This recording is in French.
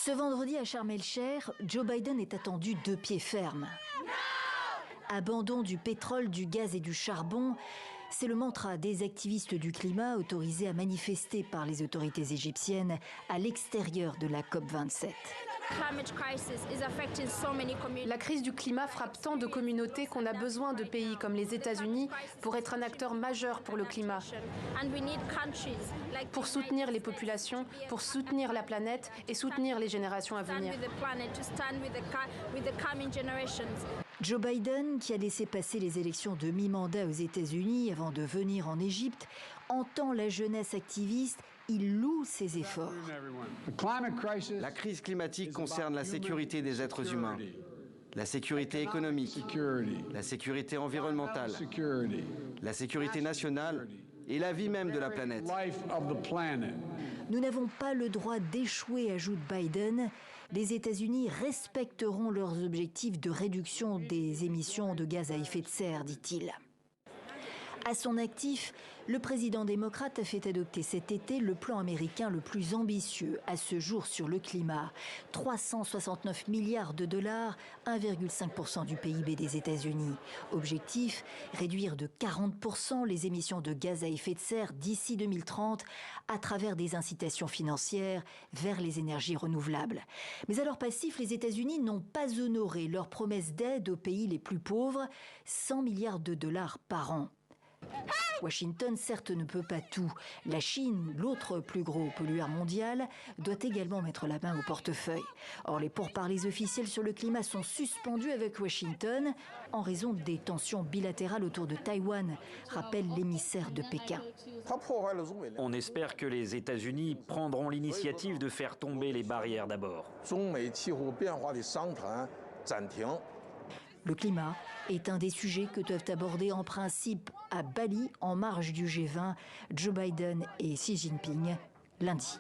Ce vendredi à Sharm el-Sheikh, Joe Biden est attendu de pied ferme. Abandon du pétrole, du gaz et du charbon, c'est le mantra des activistes du climat autorisés à manifester par les autorités égyptiennes à l'extérieur de la COP27. La crise du climat frappe tant de communautés qu'on a besoin de pays comme les États-Unis pour être un acteur majeur pour le climat, pour soutenir les populations, pour soutenir la planète et soutenir les générations à venir. Joe Biden, qui a laissé passer les élections de mi-mandat aux États-Unis avant de venir en Égypte, entend la jeunesse activiste. Il loue ses efforts. La crise climatique concerne la sécurité des êtres humains, la sécurité économique, la sécurité environnementale, la sécurité nationale et la vie même de la planète. Nous n'avons pas le droit d'échouer, ajoute Biden. Les États-Unis respecteront leurs objectifs de réduction des émissions de gaz à effet de serre, dit-il. À son actif, le président démocrate a fait adopter cet été le plan américain le plus ambitieux à ce jour sur le climat. 369 milliards de dollars, 1,5% du PIB des États-Unis. Objectif, réduire de 40% les émissions de gaz à effet de serre d'ici 2030 à travers des incitations financières vers les énergies renouvelables. Mais à leur passif, les États-Unis n'ont pas honoré leur promesse d'aide aux pays les plus pauvres, 100 milliards de dollars par an. Washington, certes, ne peut pas tout. La Chine, l'autre plus gros pollueur mondial, doit également mettre la main au portefeuille. Or, les pourparlers officiels sur le climat sont suspendus avec Washington en raison des tensions bilatérales autour de Taïwan, rappelle l'émissaire de Pékin. On espère que les États-Unis prendront l'initiative de faire tomber les barrières d'abord. Le climat est un des sujets que doivent aborder en principe à Bali, en marge du G20, Joe Biden et Xi Jinping lundi.